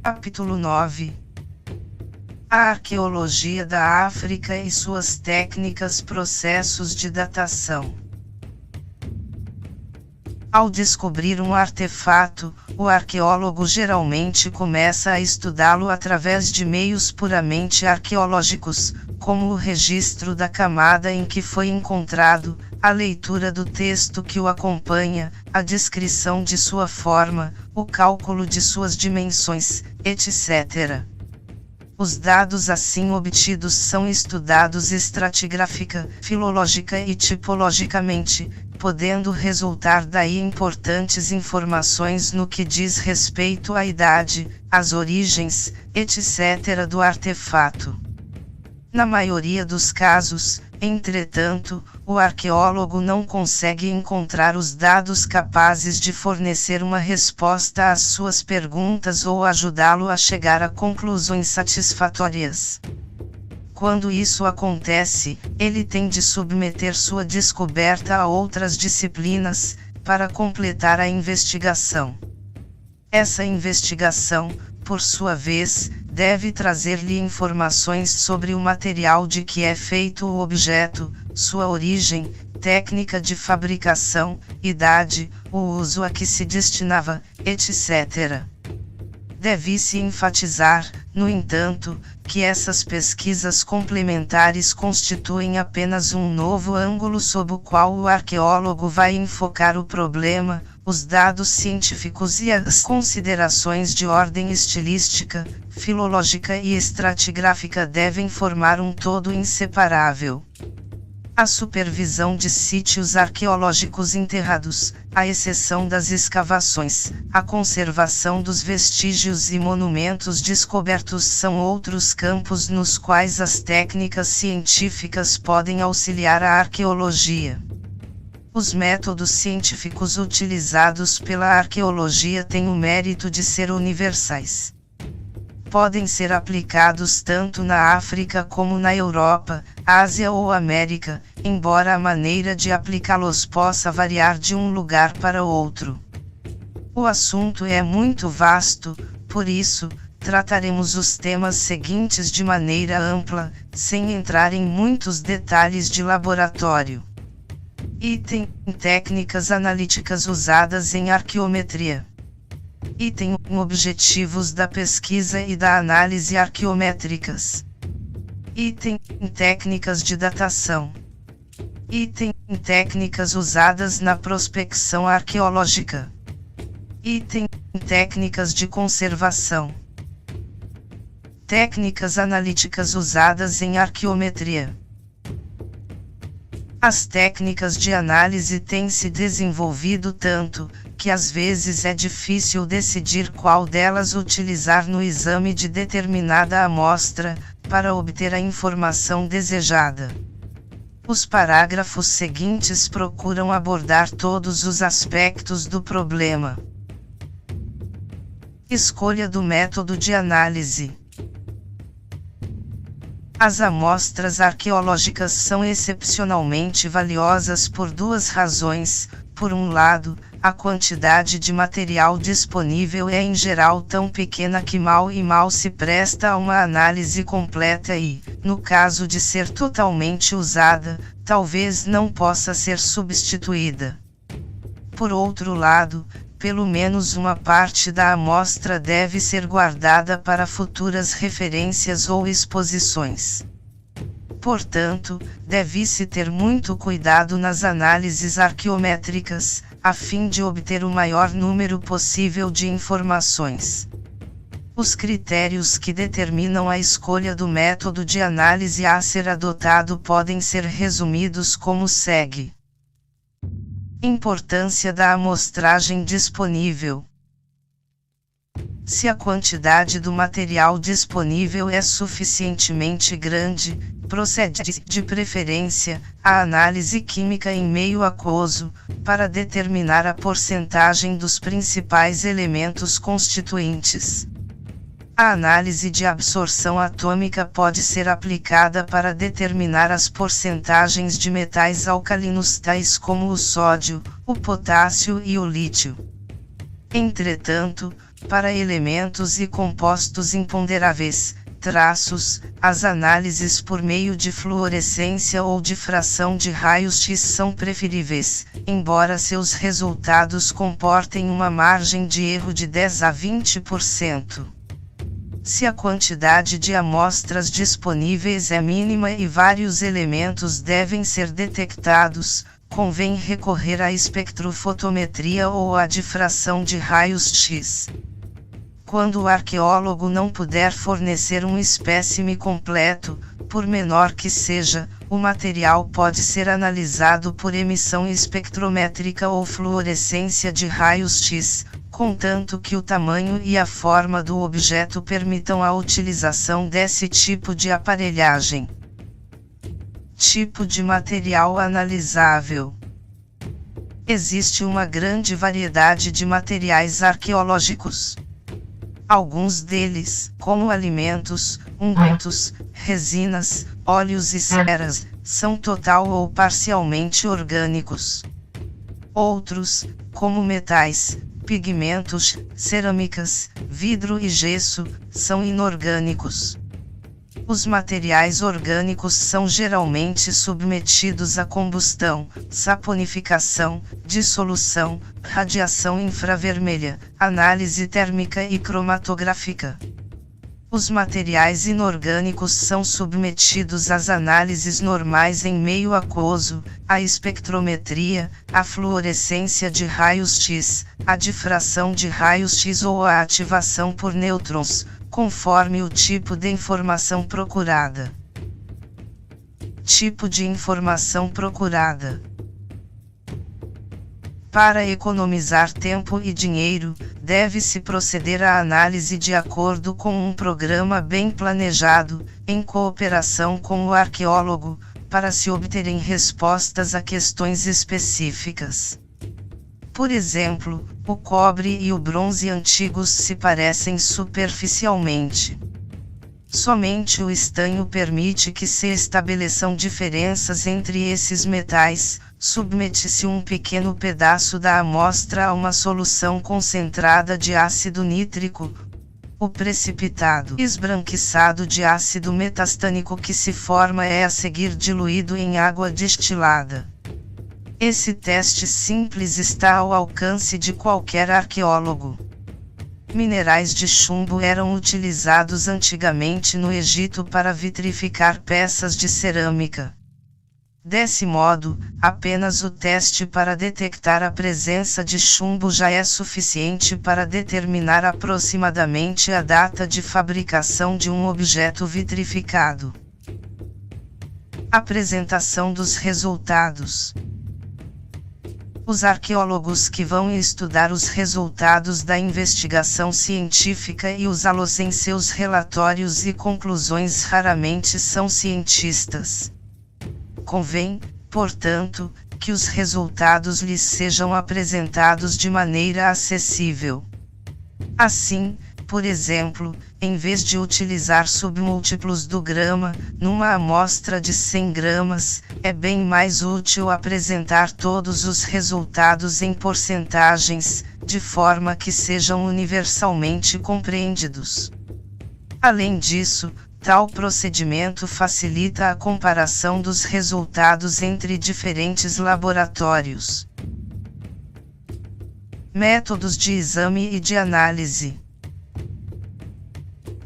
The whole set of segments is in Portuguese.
Capítulo 9. A arqueologia da África e suas técnicas, processos de datação. Ao descobrir um artefato, o arqueólogo geralmente começa a estudá-lo através de meios puramente arqueológicos, como o registro da camada em que foi encontrado, a leitura do texto que o acompanha, a descrição de sua forma, o cálculo de suas dimensões, etc. Os dados assim obtidos são estudados estratigráfica, filológica e tipologicamente, podendo resultar daí importantes informações no que diz respeito à idade, às origens, etc. do artefato. Na maioria dos casos, entretanto, o arqueólogo não consegue encontrar os dados capazes de fornecer uma resposta às suas perguntas ou ajudá-lo a chegar a conclusões satisfatórias. Quando isso acontece, ele tem de submeter sua descoberta a outras disciplinas, para completar a investigação. Essa investigação, por sua vez, deve trazer-lhe informações sobre o material de que é feito o objeto, sua origem, técnica de fabricação, idade, o uso a que se destinava, etc. Deve-se enfatizar, no entanto, que essas pesquisas complementares constituem apenas um novo ângulo sob o qual o arqueólogo vai enfocar o problema. Os dados científicos e as considerações de ordem estilística, filológica e estratigráfica devem formar um todo inseparável. A supervisão de sítios arqueológicos enterrados, à exceção das escavações, a conservação dos vestígios e monumentos descobertos são outros campos nos quais as técnicas científicas podem auxiliar a arqueologia. Os métodos científicos utilizados pela arqueologia têm o mérito de ser universais. Podem ser aplicados tanto na África como na Europa, Ásia ou América, embora a maneira de aplicá-los possa variar de um lugar para outro. O assunto é muito vasto, por isso, trataremos os temas seguintes de maneira ampla, sem entrar em muitos detalhes de laboratório. Item: técnicas analíticas usadas em arqueometria. Item: objetivos da pesquisa e da análise arqueométricas. Item: técnicas de datação. Item: técnicas usadas na prospecção arqueológica. Item: técnicas de conservação. Técnicas analíticas usadas em arqueometria. As técnicas de análise têm se desenvolvido tanto, que às vezes é difícil decidir qual delas utilizar no exame de determinada amostra, para obter a informação desejada. Os parágrafos seguintes procuram abordar todos os aspectos do problema. Escolha do método de análise. As amostras arqueológicas são excepcionalmente valiosas por duas razões. Por um lado, a quantidade de material disponível é em geral tão pequena que mal se presta a uma análise completa e, no caso de ser totalmente usada, talvez não possa ser substituída. Por outro lado, pelo menos uma parte da amostra deve ser guardada para futuras referências ou exposições. Portanto, deve-se ter muito cuidado nas análises arqueométricas, a fim de obter o maior número possível de informações. Os critérios que determinam a escolha do método de análise a ser adotado podem ser resumidos como segue. Importância da amostragem disponível. Se a quantidade do material disponível é suficientemente grande, procede, de preferência, a análise química em meio aquoso, para determinar a porcentagem dos principais elementos constituintes. A análise de absorção atômica pode ser aplicada para determinar as porcentagens de metais alcalinos tais como o sódio, o potássio e o lítio. Entretanto, Para elementos e compostos imponderáveis, traços, as análises por meio de fluorescência ou difração de raios-x são preferíveis, embora seus resultados comportem uma margem de erro de 10 a 20%. Se a quantidade de amostras disponíveis é mínima e vários elementos devem ser detectados, convém recorrer à espectrofotometria ou à difração de raios-x. Quando o arqueólogo não puder fornecer um espécime completo, por menor que seja, o material pode ser analisado por emissão espectrométrica ou fluorescência de raios-x, contanto que o tamanho e a forma do objeto permitam a utilização desse tipo de aparelhagem. Tipo de material analisável. Existe uma grande variedade de materiais arqueológicos. Alguns deles, como alimentos, ungüentos, resinas, óleos e ceras, são total ou parcialmente orgânicos. Outros, como metais, pigmentos, cerâmicas, vidro e gesso, são inorgânicos. Os materiais orgânicos são geralmente submetidos a combustão, saponificação, dissolução, radiação infravermelha, análise térmica e cromatográfica. Os materiais inorgânicos são submetidos às análises normais em meio aquoso, à espectrometria, à fluorescência de raios-x, à difração de raios-x ou à ativação por nêutrons, conforme o tipo de informação procurada. Tipo de informação procurada. Para economizar tempo e dinheiro, deve-se proceder à análise de acordo com um programa bem planejado, em cooperação com o arqueólogo, para se obterem respostas a questões específicas. Por exemplo, o cobre e o bronze antigos se parecem superficialmente. Somente o estanho permite que se estabeleçam diferenças entre esses metais. Submete-se um pequeno pedaço da amostra a uma solução concentrada de ácido nítrico. O precipitado esbranquiçado de ácido metastânico que se forma é a seguir diluído em água destilada. Esse teste simples está ao alcance de qualquer arqueólogo. Minerais de chumbo eram utilizados antigamente no Egito para vitrificar peças de cerâmica. Desse modo, apenas o teste para detectar a presença de chumbo já é suficiente para determinar aproximadamente a data de fabricação de um objeto vitrificado. Apresentação dos resultados. Os arqueólogos que vão estudar os resultados da investigação científica e usá-los em seus relatórios e conclusões raramente são cientistas. Convém, portanto, que os resultados lhes sejam apresentados de maneira acessível. Assim, por exemplo, em vez de utilizar submúltiplos do grama, numa amostra de 100 gramas, é bem mais útil apresentar todos os resultados em porcentagens, de forma que sejam universalmente compreendidos. Além disso, tal procedimento facilita a comparação dos resultados entre diferentes laboratórios. Métodos de exame e de análise.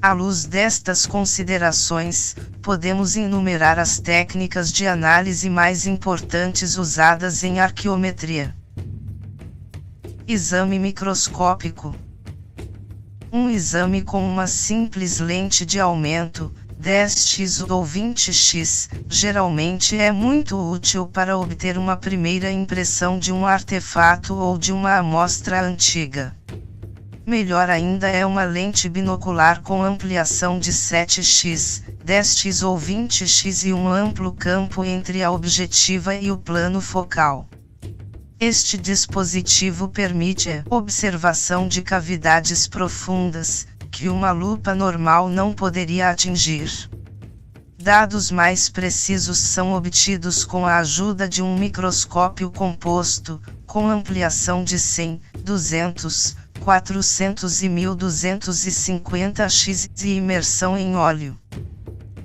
À luz destas considerações, podemos enumerar as técnicas de análise mais importantes usadas em arqueometria. Exame microscópico. Um exame com uma simples lente de aumento, 10x ou 20x, geralmente é muito útil para obter uma primeira impressão de um artefato ou de uma amostra antiga. Melhor ainda é uma lente binocular com ampliação de 7x, 10x ou 20x e um amplo campo entre a objetiva e o plano focal. Este dispositivo permite a observação de cavidades profundas, que uma lupa normal não poderia atingir. Dados mais precisos são obtidos com a ajuda de um microscópio composto, com ampliação de 100, 200, 1400 e 1250 x e imersão em óleo.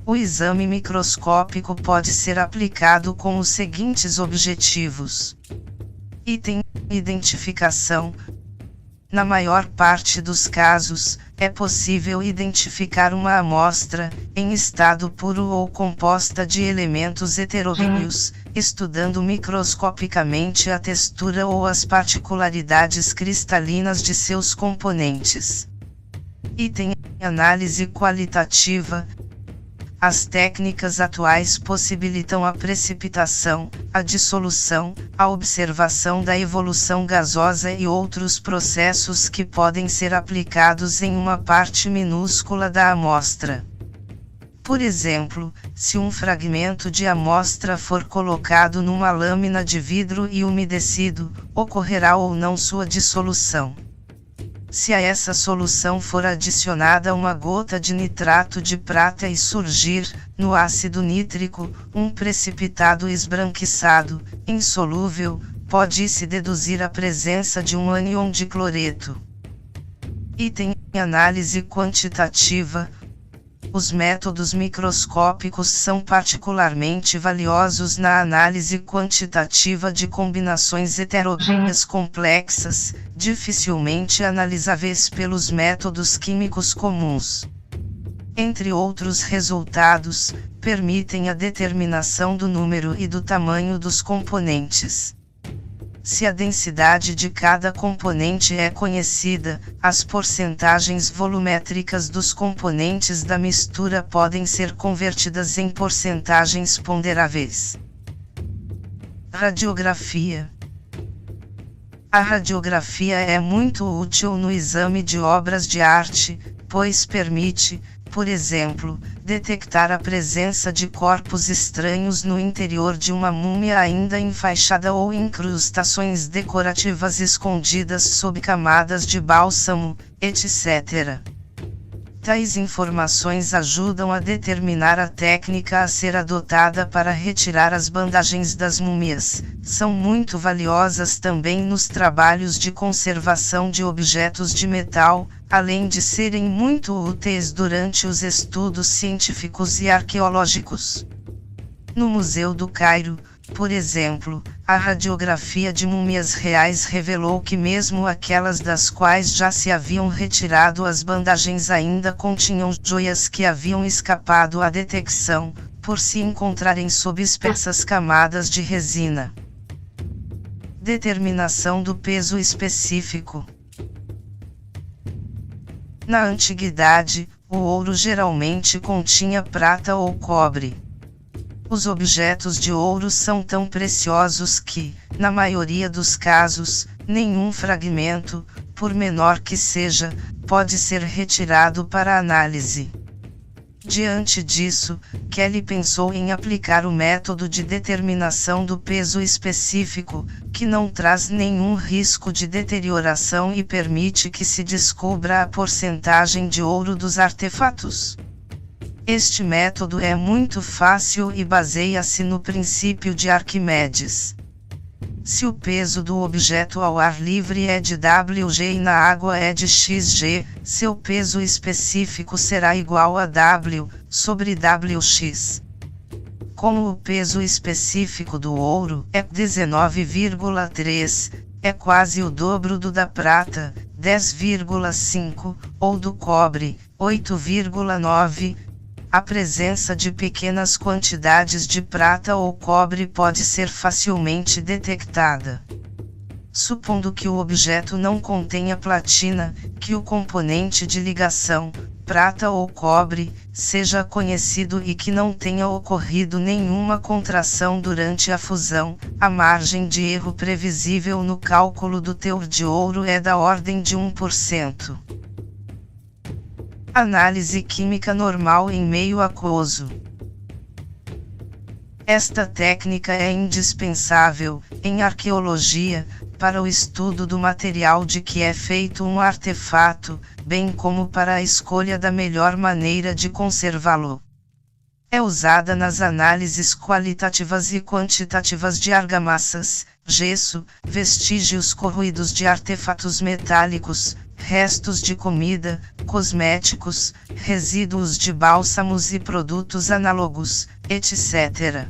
O exame microscópico pode ser aplicado com os seguintes objetivos. Item: identificação. Na maior parte dos casos, é possível identificar uma amostra, em estado puro ou composta de elementos heterogêneos, estudando microscopicamente a textura ou as particularidades cristalinas de seus componentes. Item: análise qualitativa. As técnicas atuais possibilitam a precipitação, a dissolução, a observação da evolução gasosa e outros processos que podem ser aplicados em uma parte minúscula da amostra. Por exemplo, se um fragmento de amostra for colocado numa lâmina de vidro e umedecido, ocorrerá ou não sua dissolução. Se a essa solução for adicionada uma gota de nitrato de prata e surgir, no ácido nítrico, um precipitado esbranquiçado, insolúvel, pode-se deduzir a presença de um ânion de cloreto. Item: análise quantitativa. Os métodos microscópicos são particularmente valiosos na análise quantitativa de combinações heterogêneas complexas, dificilmente analisáveis pelos métodos químicos comuns. Entre outros resultados, permitem a determinação do número e do tamanho dos componentes. Se a densidade de cada componente é conhecida, as porcentagens volumétricas dos componentes da mistura podem ser convertidas em porcentagens ponderáveis. Radiografia. A radiografia é muito útil no exame de obras de arte, pois permite, por exemplo, detectar a presença de corpos estranhos no interior de uma múmia ainda enfaixada ou incrustações decorativas escondidas sob camadas de bálsamo, etc. Tais informações ajudam a determinar a técnica a ser adotada para retirar as bandagens das múmias. São muito valiosas também nos trabalhos de conservação de objetos de metal, além de serem muito úteis durante os estudos científicos e arqueológicos. No Museu do Cairo, por exemplo, a radiografia de múmias reais revelou que mesmo aquelas das quais já se haviam retirado as bandagens ainda continham joias que haviam escapado à detecção, por se encontrarem sob espessas camadas de resina. Determinação do peso específico. Na antiguidade, o ouro geralmente continha prata ou cobre. Os objetos de ouro são tão preciosos que, na maioria dos casos, nenhum fragmento, por menor que seja, pode ser retirado para análise. Diante disso, Kelly pensou em aplicar o método de determinação do peso específico, que não traz nenhum risco de deterioração e permite que se descubra a porcentagem de ouro dos artefatos. Este método é muito fácil e baseia-se no princípio de Arquimedes. Se o peso do objeto ao ar livre é de Wg e na água é de Xg, seu peso específico será igual a W sobre Wx. Como o peso específico do ouro é 19,3, é quase o dobro do da prata, 10,5, ou do cobre, 8,9. A presença de pequenas quantidades de prata ou cobre pode ser facilmente detectada. Supondo que o objeto não contenha platina, que o componente de ligação, prata ou cobre, seja conhecido e que não tenha ocorrido nenhuma contração durante a fusão, a margem de erro previsível no cálculo do teor de ouro é da ordem de 1%. Análise química normal em meio aquoso. Esta técnica é indispensável, em arqueologia, para o estudo do material de que é feito um artefato, bem como para a escolha da melhor maneira de conservá-lo. É usada nas análises qualitativas e quantitativas de argamassas, gesso, vestígios corroídos de artefatos metálicos, restos de comida, cosméticos, resíduos de bálsamos e produtos análogos, etc.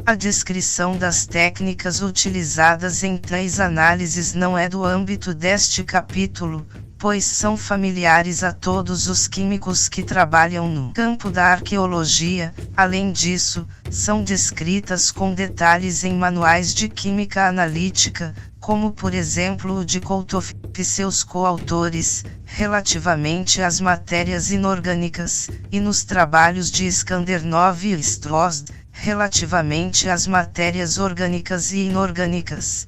A descrição das técnicas utilizadas em tais análises não é do âmbito deste capítulo, pois são familiares a todos os químicos que trabalham no campo da arqueologia. Além disso, são descritas com detalhes em manuais de química analítica, como por exemplo o de Kolthoff e seus coautores, relativamente às matérias inorgânicas, e nos trabalhos de Skandernov e Stross, relativamente às matérias orgânicas e inorgânicas.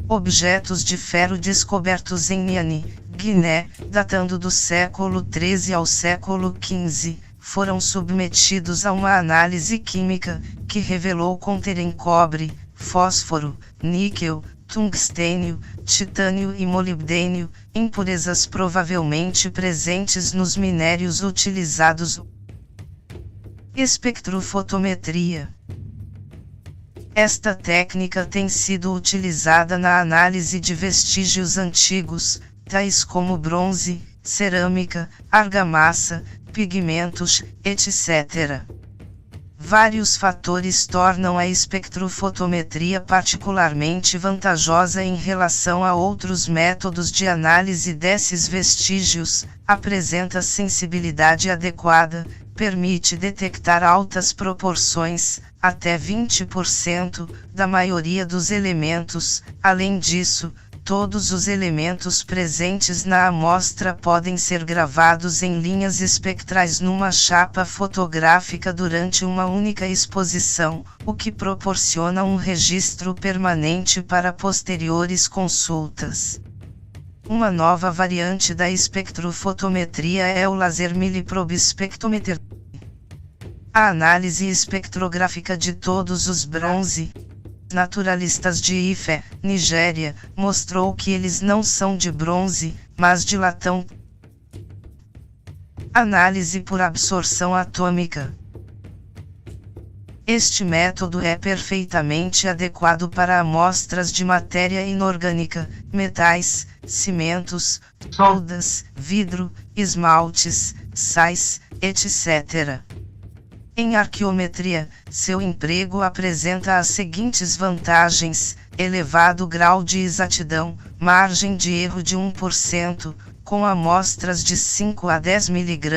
Objetos de ferro descobertos em Niani, Guiné, datando do século XIII ao século XV, foram submetidos a uma análise química, que revelou conterem cobre, fósforo, níquel, tungstênio, titânio e molibdênio, impurezas provavelmente presentes nos minérios utilizados. Espectrofotometria. Esta técnica tem sido utilizada na análise de vestígios antigos, tais como bronze, cerâmica, argamassa, pigmentos, etc. Vários fatores tornam a espectrofotometria particularmente vantajosa em relação a outros métodos de análise desses vestígios: apresenta sensibilidade adequada, permite detectar altas proporções, até 20%, da maioria dos elementos. Além disso, todos os elementos presentes na amostra podem ser gravados em linhas espectrais numa chapa fotográfica durante uma única exposição, o que proporciona um registro permanente para posteriores consultas. Uma nova variante da espectrofotometria é o laser milliprobe spectrometer. A análise espectrográfica de todos os bronze naturalistas de Ifé, Nigéria, mostrou que eles não são de bronze, mas de latão. Análise por absorção atômica. Este método é perfeitamente adequado para amostras de matéria inorgânica, metais, cimentos, soldas, vidro, esmaltes, sais, etc. Em arqueometria, seu emprego apresenta as seguintes vantagens: elevado grau de exatidão, margem de erro de 1%, com amostras de 5 a 10 mg,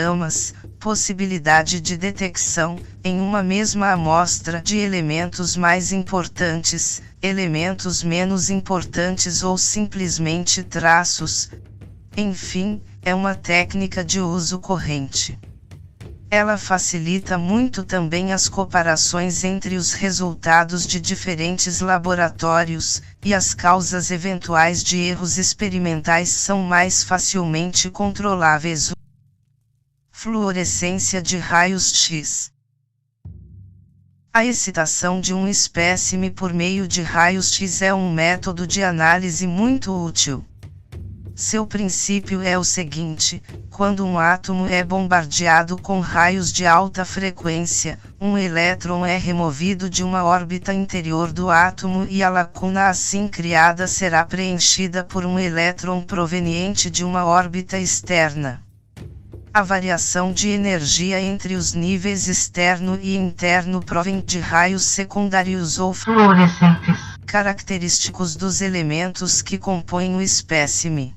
possibilidade de detecção, em uma mesma amostra, de elementos mais importantes, elementos menos importantes ou simplesmente traços. Enfim, é uma técnica de uso corrente. Ela facilita muito também as comparações entre os resultados de diferentes laboratórios, e as causas eventuais de erros experimentais são mais facilmente controláveis. Fluorescência de raios-x. A excitação de um espécime por meio de raios-x é um método de análise muito útil. Seu princípio é o seguinte: quando um átomo é bombardeado com raios de alta frequência, um elétron é removido de uma órbita interior do átomo e a lacuna assim criada será preenchida por um elétron proveniente de uma órbita externa. A variação de energia entre os níveis externo e interno provém de raios secundários ou fluorescentes, característicos dos elementos que compõem o espécime.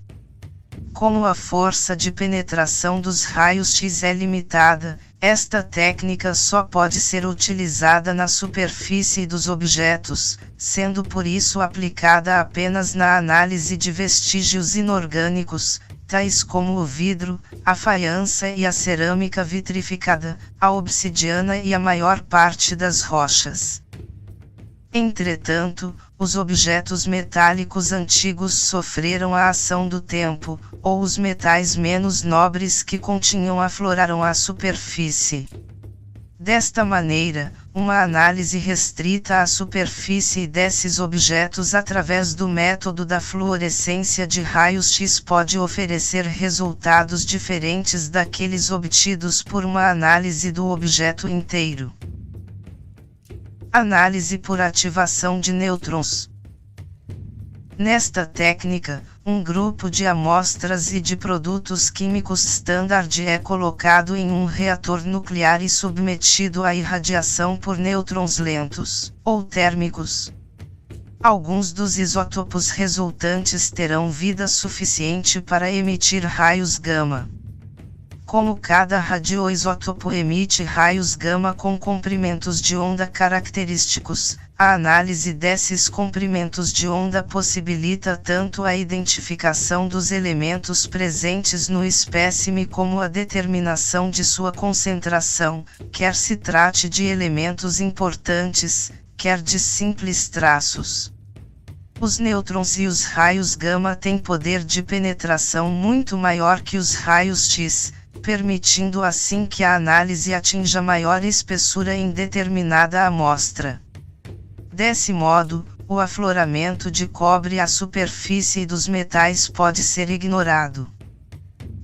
Como a força de penetração dos raios-x é limitada, esta técnica só pode ser utilizada na superfície dos objetos, sendo por isso aplicada apenas na análise de vestígios inorgânicos, tais como o vidro, a faiança e a cerâmica vitrificada, a obsidiana e a maior parte das rochas. Entretanto, os objetos metálicos antigos sofreram a ação do tempo, ou os metais menos nobres que continham afloraram a superfície. Desta maneira, uma análise restrita à superfície desses objetos através do método da fluorescência de raios-x pode oferecer resultados diferentes daqueles obtidos por uma análise do objeto inteiro. Análise por ativação de nêutrons. Nesta técnica, um grupo de amostras e de produtos químicos standard é colocado em um reator nuclear e submetido à irradiação por nêutrons lentos, ou térmicos. Alguns dos isótopos resultantes terão vida suficiente para emitir raios gama. Como cada radioisótopo emite raios gama com comprimentos de onda característicos, a análise desses comprimentos de onda possibilita tanto a identificação dos elementos presentes no espécime como a determinação de sua concentração, quer se trate de elementos importantes, quer de simples traços. Os nêutrons e os raios gama têm poder de penetração muito maior que os raios X, permitindo assim que a análise atinja maior espessura em determinada amostra. Desse modo, o afloramento de cobre à superfície dos metais pode ser ignorado.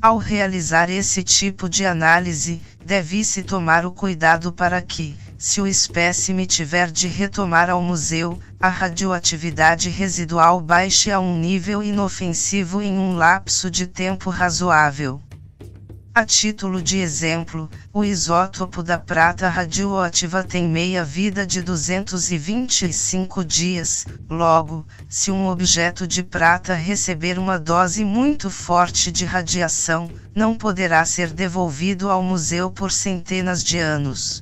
Ao realizar esse tipo de análise, deve-se tomar o cuidado para que, se o espécime tiver de retomar ao museu, a radioatividade residual baixe a um nível inofensivo em um lapso de tempo razoável. A título de exemplo, o isótopo da prata radioativa tem meia-vida de 225 dias, logo, se um objeto de prata receber uma dose muito forte de radiação, não poderá ser devolvido ao museu por centenas de anos.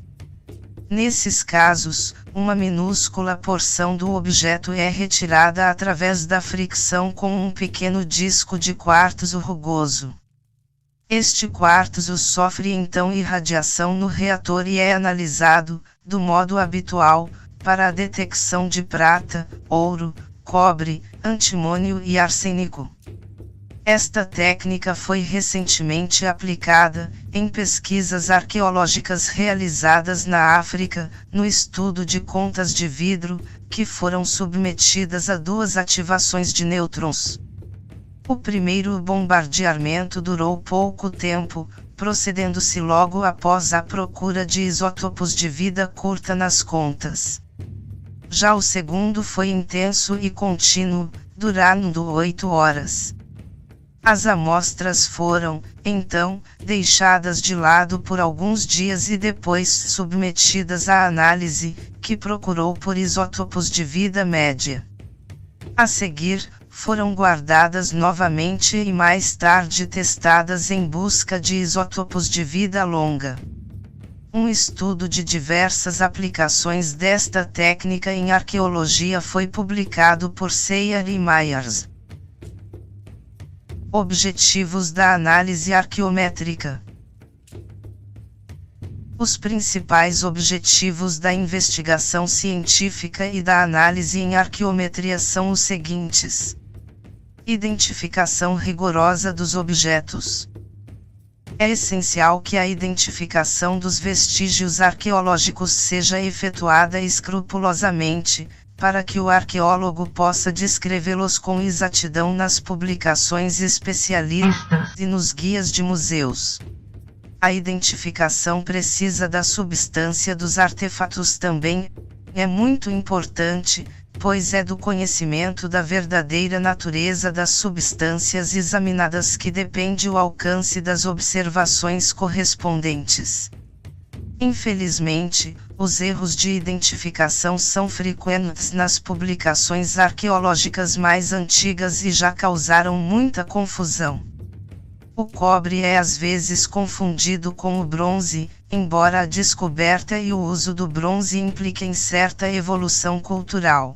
Nesses casos, uma minúscula porção do objeto é retirada através da fricção com um pequeno disco de quartzo rugoso. Este quartzo sofre então irradiação no reator e é analisado, do modo habitual, para a detecção de prata, ouro, cobre, antimônio e arsênico. Esta técnica foi recentemente aplicada, em pesquisas arqueológicas realizadas na África, no estudo de contas de vidro, que foram submetidas a 2 ativações de nêutrons. O primeiro bombardeamento durou pouco tempo, procedendo-se logo após a procura de isótopos de vida curta nas contas. Já o segundo foi intenso e contínuo, durando 8 horas. As amostras foram, então, deixadas de lado por alguns dias e depois submetidas à análise, que procurou por isótopos de vida média. A seguir, foram guardadas novamente e mais tarde testadas em busca de isótopos de vida longa. Um estudo de diversas aplicações desta técnica em arqueologia foi publicado por Seyer e Myers. Objetivos da análise arqueométrica. Os principais objetivos da investigação científica e da análise em arqueometria são os seguintes: identificação rigorosa dos objetos. É essencial que a identificação dos vestígios arqueológicos seja efetuada escrupulosamente, para que o arqueólogo possa descrevê-los com exatidão nas publicações especialistas e nos guias de museus. A identificação precisa da substância dos artefatos também é muito importante, pois é do conhecimento da verdadeira natureza das substâncias examinadas que depende o alcance das observações correspondentes. Infelizmente, os erros de identificação são frequentes nas publicações arqueológicas mais antigas e já causaram muita confusão. O cobre é às vezes confundido com o bronze, embora a descoberta e o uso do bronze impliquem certa evolução cultural.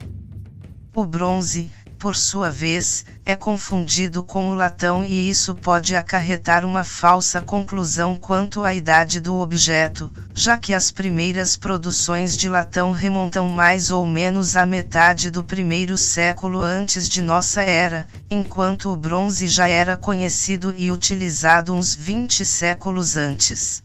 O bronze, por sua vez, é confundido com o latão e isso pode acarretar uma falsa conclusão quanto à idade do objeto, já que as primeiras produções de latão remontam mais ou menos à metade do primeiro século antes de nossa era, enquanto o bronze já era conhecido e utilizado uns 20 séculos antes.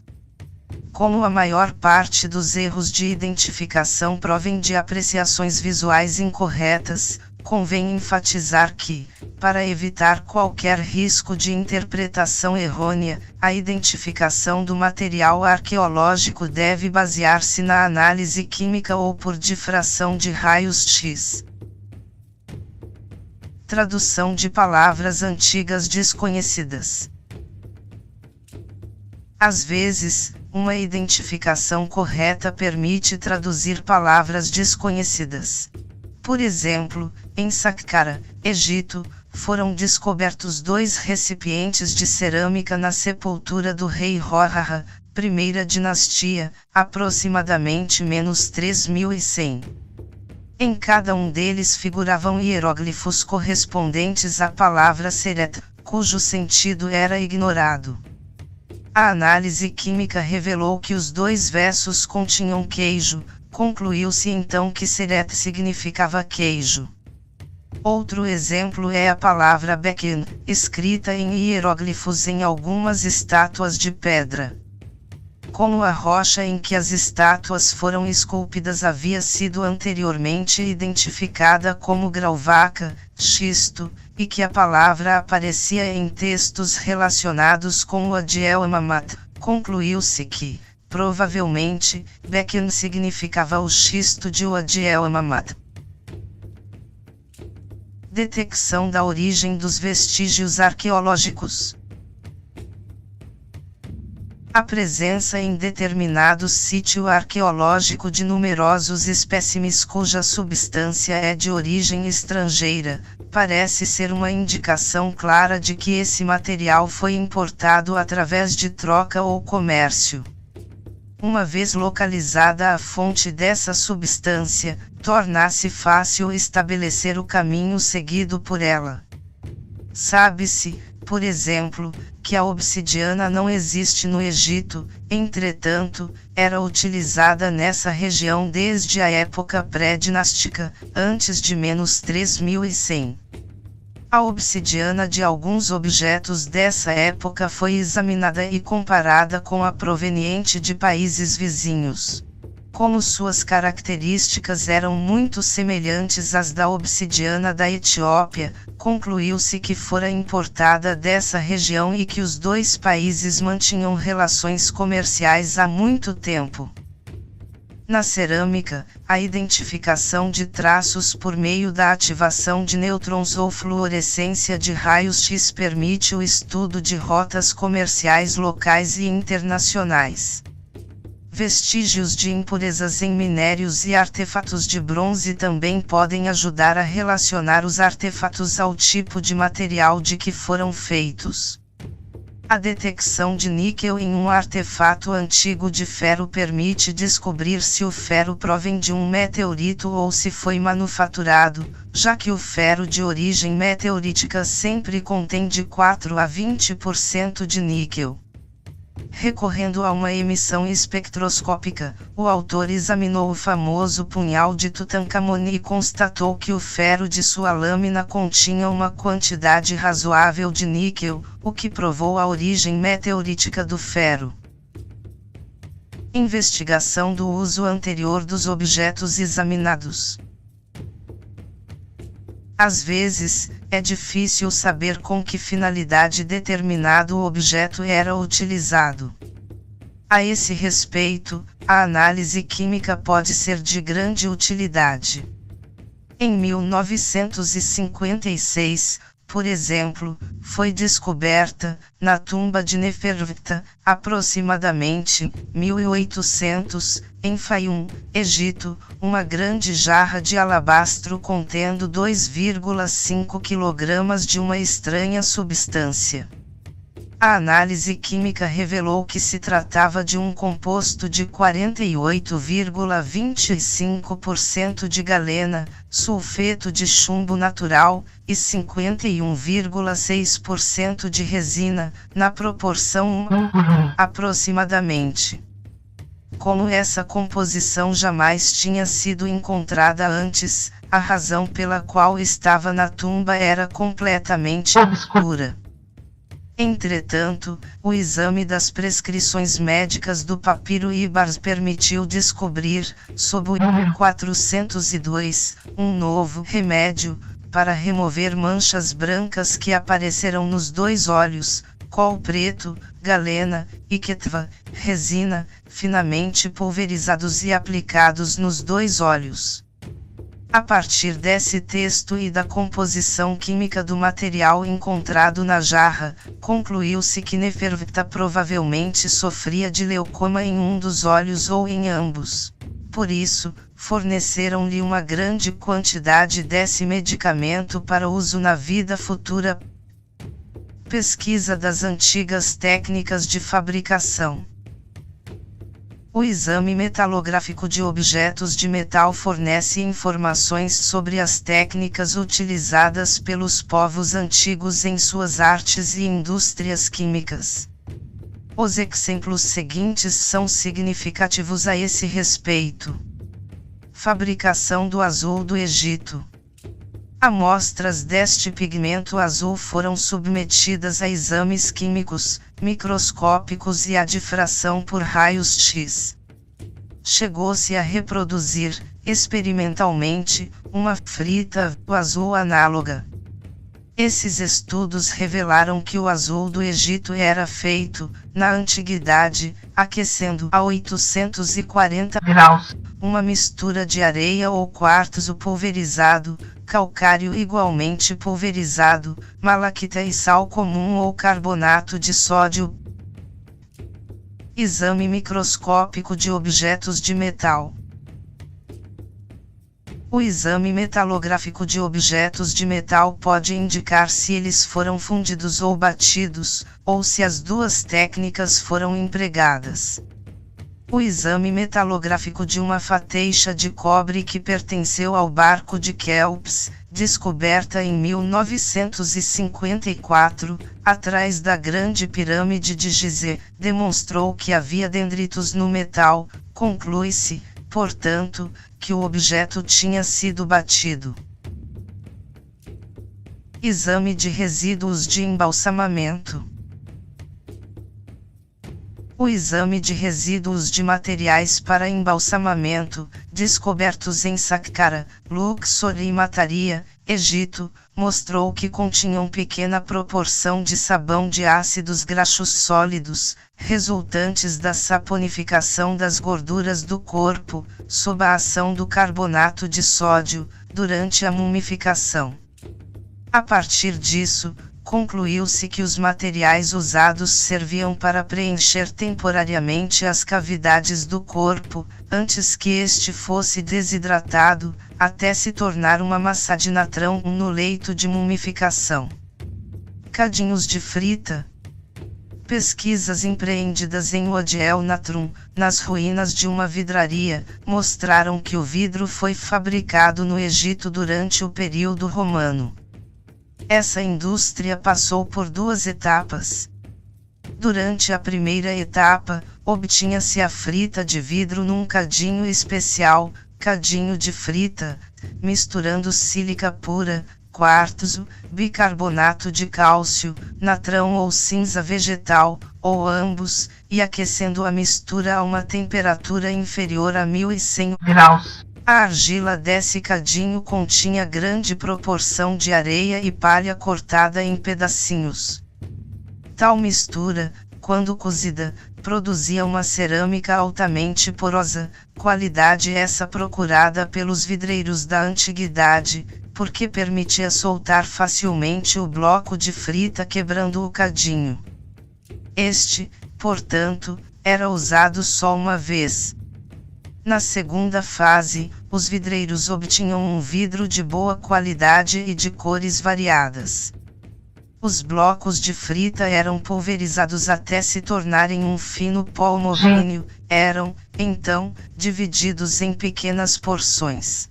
Como a maior parte dos erros de identificação provém de apreciações visuais incorretas, convém enfatizar que, para evitar qualquer risco de interpretação errônea, a identificação do material arqueológico deve basear-se na análise química ou por difração de raios X. tradução de palavras antigas desconhecidas. Às vezes, uma identificação correta permite traduzir palavras desconhecidas. Por exemplo, em Saqqara, Egito, foram descobertos 2 recipientes de cerâmica na sepultura do rei Horrara, primeira dinastia, aproximadamente -3100. Em cada um deles figuravam hieróglifos correspondentes à palavra Seret, cujo sentido era ignorado. A análise química revelou que os 2 versos continham queijo, concluiu-se então que Seret significava queijo. Outro exemplo é a palavra Bekin, escrita em hieróglifos em algumas estátuas de pedra. Como a rocha em que as estátuas foram esculpidas havia sido anteriormente identificada como grauvaca, xisto, e que a palavra aparecia em textos relacionados com o Adiel Amamat, concluiu-se que, provavelmente, Bekin significava o xisto de Adiel Amamat. Detecção da origem dos vestígios arqueológicos. A presença em determinado sítio arqueológico de numerosos espécimes cuja substância é de origem estrangeira, parece ser uma indicação clara de que esse material foi importado através de troca ou comércio. Uma vez localizada a fonte dessa substância, torna-se fácil estabelecer o caminho seguido por ela. Sabe-se, por exemplo, que a obsidiana não existe no Egito, entretanto, era utilizada nessa região desde a época pré-dinástica, antes de -3100. A obsidiana de alguns objetos dessa época foi examinada e comparada com a proveniente de países vizinhos. Como suas características eram muito semelhantes às da obsidiana da Etiópia, concluiu-se que fora importada dessa região e que os 2 países mantinham relações comerciais há muito tempo. Na cerâmica, a identificação de traços por meio da ativação de nêutrons ou fluorescência de raios-x permite o estudo de rotas comerciais locais e internacionais. Vestígios de impurezas em minérios e artefatos de bronze também podem ajudar a relacionar os artefatos ao tipo de material de que foram feitos. A detecção de níquel em um artefato antigo de ferro permite descobrir se o ferro provém de um meteorito ou se foi manufaturado, já que o ferro de origem meteorítica sempre contém de 4 a 20% de níquel. Recorrendo a uma emissão espectroscópica, o autor examinou o famoso punhal de Tutankhamon e constatou que o ferro de sua lâmina continha uma quantidade razoável de níquel, o que provou a origem meteorítica do ferro. Investigação do uso anterior dos objetos examinados. Às vezes, é difícil saber com que finalidade determinado objeto era utilizado. A esse respeito, a análise química pode ser de grande utilidade. Em 1956, por exemplo, foi descoberta, na tumba de Nefertita, aproximadamente 1800, em Fayum, Egito, uma grande jarra de alabastro contendo 2,5 kg de uma estranha substância. A análise química revelou que se tratava de um composto de 48,25% de galena, sulfeto de chumbo natural, e 51,6% de resina, na proporção 1 aproximadamente. Como essa composição jamais tinha sido encontrada antes, a razão pela qual estava na tumba era completamente obscura. Entretanto, o exame das prescrições médicas do papiro Ibars permitiu descobrir, sob o número 402, um novo remédio, para remover manchas brancas que apareceram nos 2 olhos, col preto, galena, e ketva, resina, finamente pulverizados e aplicados nos 2 olhos. A partir desse texto e da composição química do material encontrado na jarra, concluiu-se que Nefertita provavelmente sofria de leucoma em um dos olhos ou em ambos. Por isso, forneceram-lhe uma grande quantidade desse medicamento para uso na vida futura. Pesquisa das antigas técnicas de fabricação. O exame metalográfico de objetos de metal fornece informações sobre as técnicas utilizadas pelos povos antigos em suas artes e indústrias químicas. Os exemplos seguintes são significativos a esse respeito. Fabricação do azul do Egito. Amostras deste pigmento azul foram submetidas a exames químicos, microscópicos e a difração por raios-x. Chegou-se a reproduzir, experimentalmente, uma frita azul análoga. Esses estudos revelaram que o azul do Egito era feito, na antiguidade, aquecendo a 840 graus, uma mistura de areia ou quartzo pulverizado, calcário igualmente pulverizado, malaquita e sal comum ou carbonato de sódio. Exame microscópico de objetos de metal. O exame metalográfico de objetos de metal pode indicar se eles foram fundidos ou batidos, ou se as duas técnicas foram empregadas. O exame metalográfico de uma fateixa de cobre que pertenceu ao barco de Kelps, descoberta em 1954, atrás da Grande Pirâmide de Gizé, demonstrou que havia dendritos no metal. Conclui-se, portanto, que o objeto tinha sido batido. Exame de resíduos de embalsamamento. O exame de resíduos de materiais para embalsamamento, descobertos em Saqqara, Luxor e Mataria, Egito, mostrou que continham pequena proporção de sabão de ácidos graxos sólidos, resultantes da saponificação das gorduras do corpo, sob a ação do carbonato de sódio, durante a mumificação. A partir disso, concluiu-se que os materiais usados serviam para preencher temporariamente as cavidades do corpo, antes que este fosse desidratado, até se tornar uma massa de natrão no leito de mumificação. Cadinhos de frita. Pesquisas empreendidas em Wadi El Natrum, nas ruínas de uma vidraria, mostraram que o vidro foi fabricado no Egito durante o período romano. Essa indústria passou por duas etapas. Durante a primeira etapa, obtinha-se a frita de vidro num cadinho especial, cadinho de frita, misturando sílica pura, quartzo, bicarbonato de cálcio, natrão ou cinza vegetal, ou ambos, e aquecendo a mistura a uma temperatura inferior a 1100 graus. A argila desse cadinho continha grande proporção de areia e palha cortada em pedacinhos. Tal mistura, quando cozida, produzia uma cerâmica altamente porosa, qualidade essa procurada pelos vidreiros da antiguidade, porque permitia soltar facilmente o bloco de frita quebrando o cadinho. Este, portanto, era usado só uma vez. Na segunda fase, os vidreiros obtinham um vidro de boa qualidade e de cores variadas. Os blocos de frita eram pulverizados até se tornarem um fino pó homogêneo, eram, então, divididos em pequenas porções.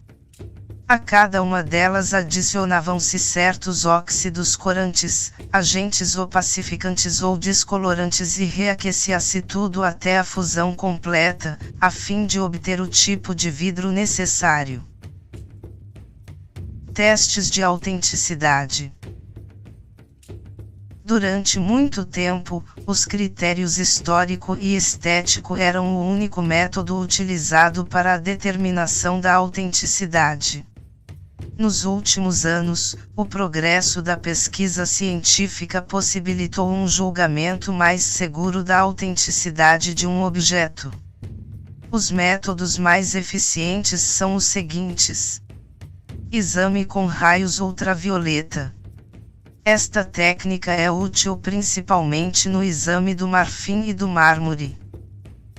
A cada uma delas adicionavam-se certos óxidos corantes, agentes opacificantes ou descolorantes e reaquecia-se tudo até a fusão completa, a fim de obter o tipo de vidro necessário. Testes de autenticidade. Durante muito tempo, os critérios histórico e estético eram o único método utilizado para a determinação da autenticidade. Nos últimos anos, o progresso da pesquisa científica possibilitou um julgamento mais seguro da autenticidade de um objeto. Os métodos mais eficientes são os seguintes. Exame com raios ultravioleta. Esta técnica é útil principalmente no exame do marfim e do mármore.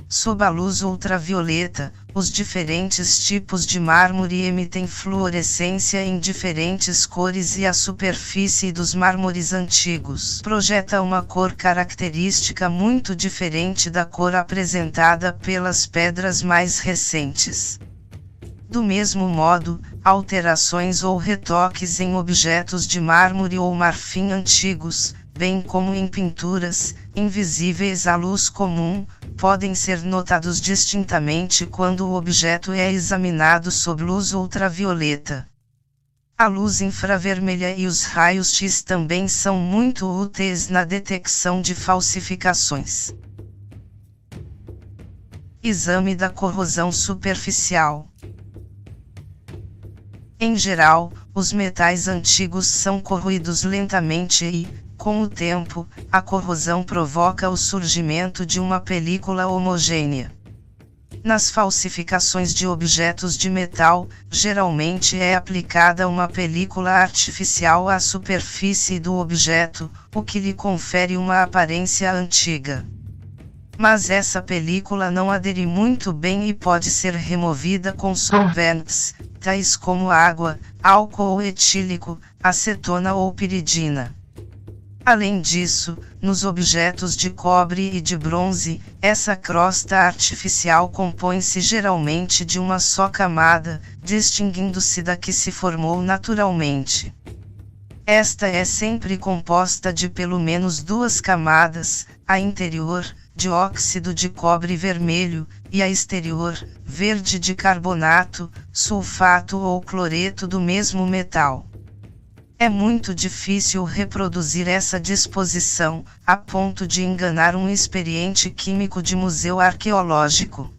Sob a luz ultravioleta, os diferentes tipos de mármore emitem fluorescência em diferentes cores e a superfície dos mármores antigos projeta uma cor característica muito diferente da cor apresentada pelas pedras mais recentes. Do mesmo modo, alterações ou retoques em objetos de mármore ou marfim antigos, bem como em pinturas, invisíveis à luz comum, podem ser notados distintamente quando o objeto é examinado sob luz ultravioleta. A luz infravermelha e os raios X também são muito úteis na detecção de falsificações. Exame da corrosão superficial. Em geral, os metais antigos são corroídos lentamente e, com o tempo, a corrosão provoca o surgimento de uma película homogênea. Nas falsificações de objetos de metal, geralmente é aplicada uma película artificial à superfície do objeto, o que lhe confere uma aparência antiga. Mas essa película não adere muito bem e pode ser removida com solventes, tais como água, álcool etílico, acetona ou piridina. Além disso, nos objetos de cobre e de bronze, essa crosta artificial compõe-se geralmente de uma só camada, distinguindo-se da que se formou naturalmente. Esta é sempre composta de pelo menos duas camadas, a interior, de óxido de cobre vermelho, e a exterior, verde de carbonato, sulfato ou cloreto do mesmo metal. É muito difícil reproduzir essa disposição, a ponto de enganar um experiente químico de museu arqueológico.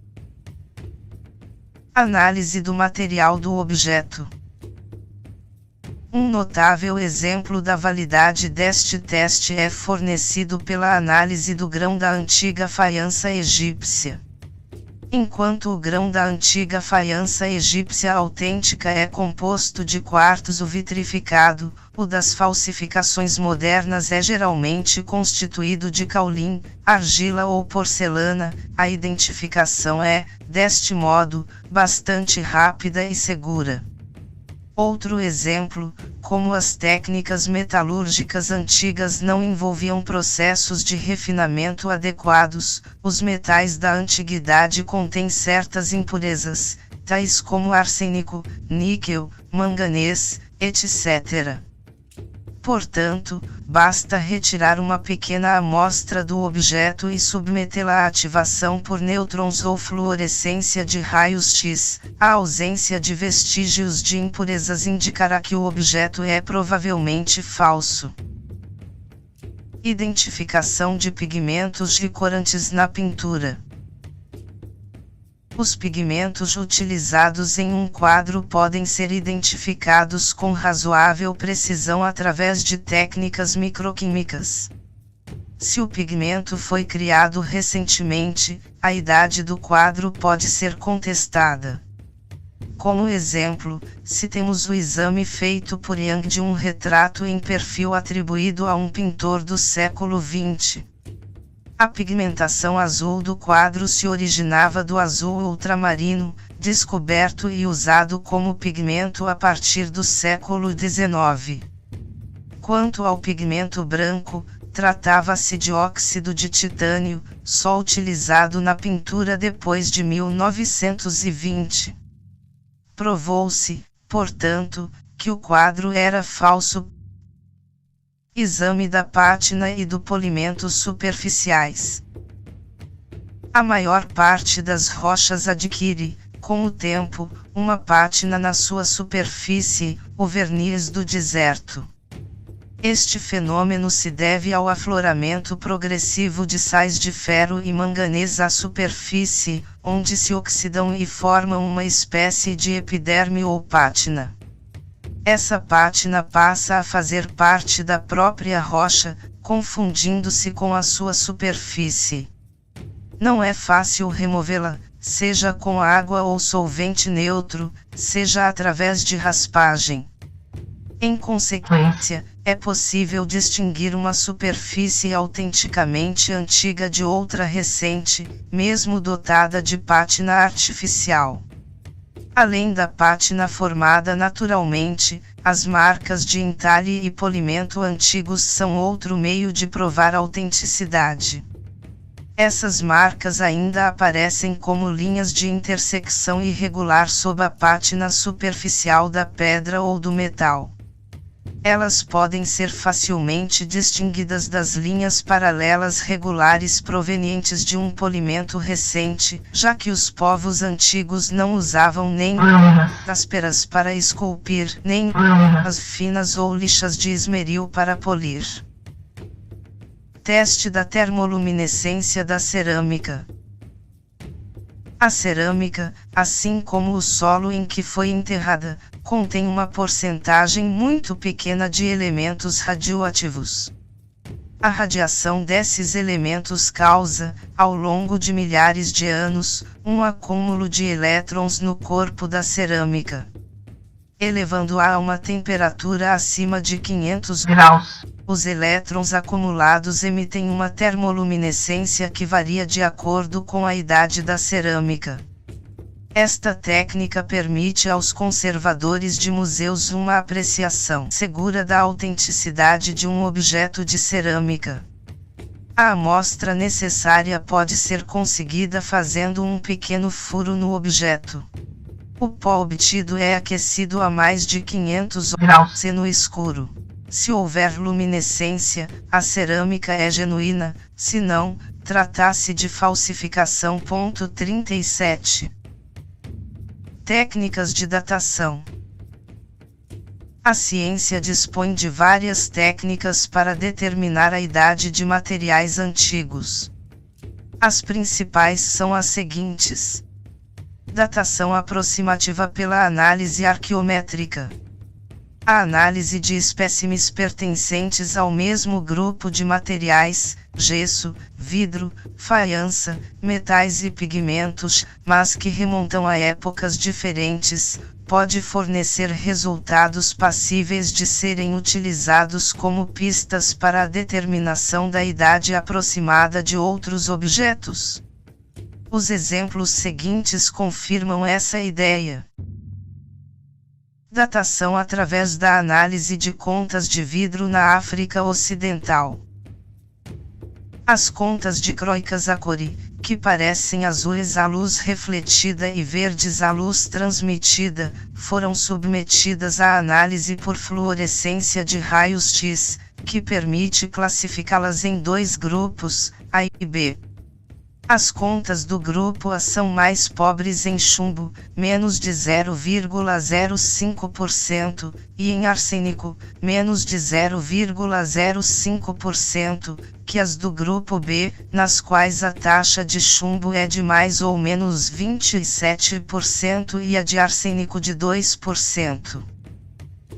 Análise do material do objeto. Um notável exemplo da validade deste teste é fornecido pela análise do grão da antiga faiança egípcia. Enquanto o grão da antiga faiança egípcia autêntica é composto de quartzo vitrificado, o das falsificações modernas é geralmente constituído de caulim, argila ou porcelana. A identificação é, deste modo, bastante rápida e segura. Outro exemplo, como as técnicas metalúrgicas antigas não envolviam processos de refinamento adequados, os metais da antiguidade contêm certas impurezas, tais como arsênico, níquel, manganês, etc. Portanto, basta retirar uma pequena amostra do objeto e submetê-la à ativação por nêutrons ou fluorescência de raios X. A ausência de vestígios de impurezas indicará que o objeto é provavelmente falso. Identificação de pigmentos e corantes na pintura. Os pigmentos utilizados em um quadro podem ser identificados com razoável precisão através de técnicas microquímicas. Se o pigmento foi criado recentemente, a idade do quadro pode ser contestada. Como exemplo, se temos o exame feito por Young de um retrato em perfil atribuído a um pintor do século XX. A pigmentação azul do quadro se originava do azul ultramarino, descoberto e usado como pigmento a partir do século XIX. Quanto ao pigmento branco, tratava-se de óxido de titânio, só utilizado na pintura depois de 1920. Provou-se, portanto, que o quadro era falso. Exame da pátina e do polimento superficiais. A maior parte das rochas adquire, com o tempo, uma pátina na sua superfície, o verniz do deserto. Este fenômeno se deve ao afloramento progressivo de sais de ferro e manganês à superfície, onde se oxidam e formam uma espécie de epiderme ou pátina. Essa pátina passa a fazer parte da própria rocha, confundindo-se com a sua superfície. Não é fácil removê-la, seja com água ou solvente neutro, seja através de raspagem. Em consequência, é possível distinguir uma superfície autenticamente antiga de outra recente, mesmo dotada de pátina artificial. Além da pátina formada naturalmente, as marcas de entalhe e polimento antigos são outro meio de provar autenticidade. Essas marcas ainda aparecem como linhas de intersecção irregular sob a pátina superficial da pedra ou do metal. Elas podem ser facilmente distinguidas das linhas paralelas regulares provenientes de um polimento recente, já que os povos antigos não usavam nem ásperas para esculpir, nem as finas ou lixas de esmeril para polir. Teste da termoluminescência da cerâmica. A cerâmica, assim como o solo em que foi enterrada, contém uma porcentagem muito pequena de elementos radioativos. A radiação desses elementos causa, ao longo de milhares de anos, um acúmulo de elétrons no corpo da cerâmica, elevando-a a uma temperatura acima de 500 graus. Os elétrons acumulados emitem uma termoluminescência que varia de acordo com a idade da cerâmica. Esta técnica permite aos conservadores de museus uma apreciação segura da autenticidade de um objeto de cerâmica. A amostra necessária pode ser conseguida fazendo um pequeno furo no objeto. O pó obtido é aquecido a mais de 500 graus no escuro. Se houver luminescência, a cerâmica é genuína, se não, trata-se de falsificação. 37. Técnicas de datação. A ciência dispõe de várias técnicas para determinar a idade de materiais antigos. As principais são as seguintes: datação aproximativa pela análise arqueométrica. A análise de espécimes pertencentes ao mesmo grupo de materiais, gesso, vidro, faiança, metais e pigmentos, mas que remontam a épocas diferentes, pode fornecer resultados passíveis de serem utilizados como pistas para a determinação da idade aproximada de outros objetos. Os exemplos seguintes confirmam essa ideia. Datação através da análise de contas de vidro na África Ocidental. As contas dicroicas a cori, que parecem azuis à luz refletida e verdes à luz transmitida, foram submetidas à análise por fluorescência de raios X, que permite classificá-las em dois grupos, A e B. As contas do grupo A são mais pobres em chumbo, menos de 0,05%, e em arsênico, menos de 0,05%, que as do grupo B, nas quais a taxa de chumbo é de mais ou menos 27% e a de arsênico de 2%.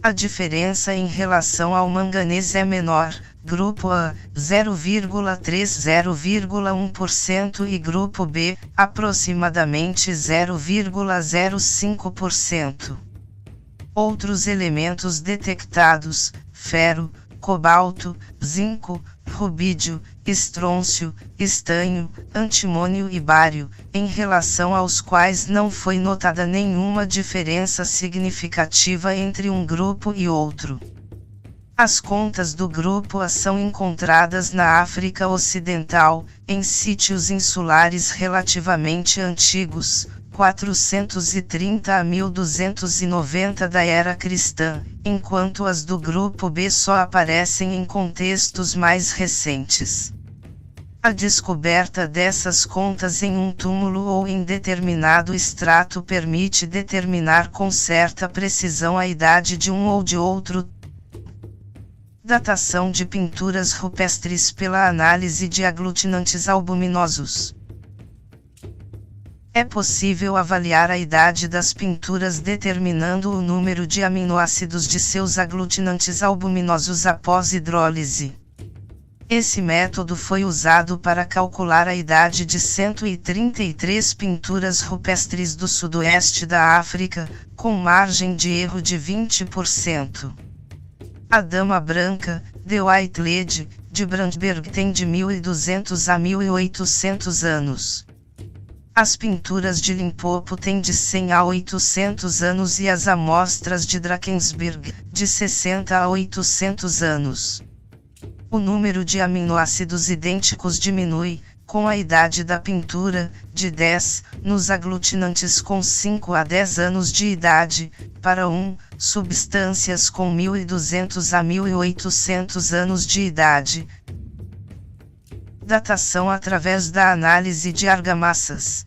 A diferença em relação ao manganês é menor, grupo A, 0,30,1% e grupo B, aproximadamente 0,05%. Outros elementos detectados: ferro, cobalto, zinco, rubídio, estrôncio, estanho, antimônio e bário, em relação aos quais não foi notada nenhuma diferença significativa entre um grupo e outro. As contas do grupo A são encontradas na África Ocidental, em sítios insulares relativamente antigos, 430 a 1290 da era cristã, enquanto as do grupo B só aparecem em contextos mais recentes. A descoberta dessas contas em um túmulo ou em determinado estrato permite determinar com certa precisão a idade de um ou de outro. Datação de pinturas rupestres pela análise de aglutinantes albuminosos. É possível avaliar a idade das pinturas determinando o número de aminoácidos de seus aglutinantes albuminosos após hidrólise. Esse método foi usado para calcular a idade de 133 pinturas rupestres do sudoeste da África, com margem de erro de 20%. A Dama Branca, The White Lady, de Brandberg tem de 1200 a 1800 anos. As pinturas de Limpopo têm de 100 a 800 anos e as amostras de Drakensberg, de 60 a 800 anos. O número de aminoácidos idênticos diminui, com a idade da pintura, de 10, nos aglutinantes com 5 a 10 anos de idade, para 1, substâncias com 1200 a 1800 anos de idade. Datação através da análise de argamassas.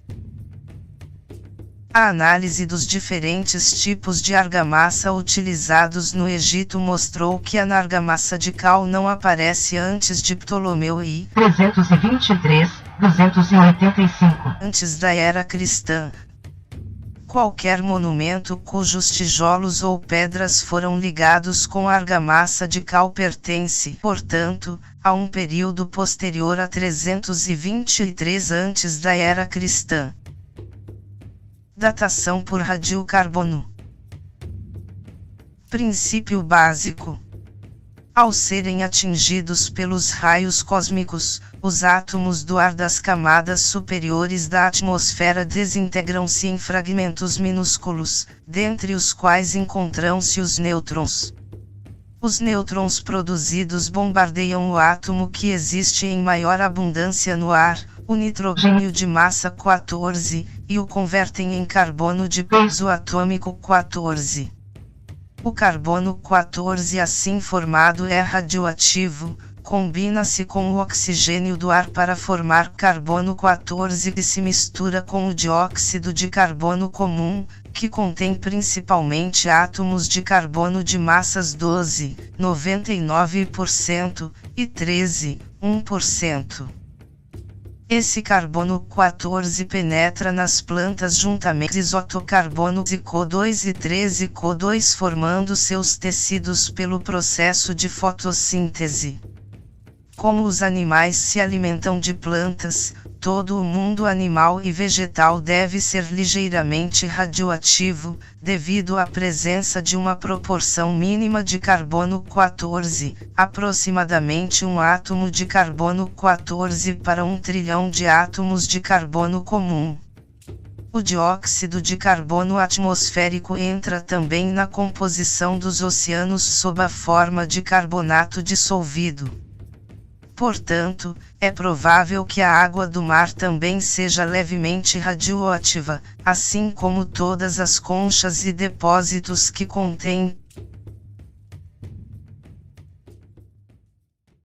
A análise dos diferentes tipos de argamassa utilizados no Egito mostrou que a argamassa de cal não aparece antes de Ptolomeu I 323-285 antes da era cristã. Qualquer monumento cujos tijolos ou pedras foram ligados com argamassa de cal pertence, portanto, a um período posterior a 323 antes da era cristã. Datação por radiocarbono. Princípio básico. Ao serem atingidos pelos raios cósmicos, os átomos do ar das camadas superiores da atmosfera desintegram-se em fragmentos minúsculos, dentre os quais encontram-se os nêutrons. Os nêutrons produzidos bombardeiam o átomo que existe em maior abundância no ar, o nitrogênio de massa 14, e o convertem em carbono de peso atômico 14. O carbono 14 assim formado é radioativo, combina-se com o oxigênio do ar para formar carbono 14 que se mistura com o dióxido de carbono comum, que contém principalmente átomos de carbono de massas 12, 99%, e 13, 1%. Esse carbono 14 penetra nas plantas juntamente com isotocarbono de CO2 e 13 CO2 formando seus tecidos pelo processo de fotossíntese. Como os animais se alimentam de plantas, todo o mundo animal e vegetal deve ser ligeiramente radioativo, devido à presença de uma proporção mínima de carbono 14, aproximadamente um átomo de carbono 14 para 1 trilhão de átomos de carbono comum. O dióxido de carbono atmosférico entra também na composição dos oceanos sob a forma de carbonato dissolvido. Portanto, é provável que a água do mar também seja levemente radioativa, assim como todas as conchas e depósitos que contêm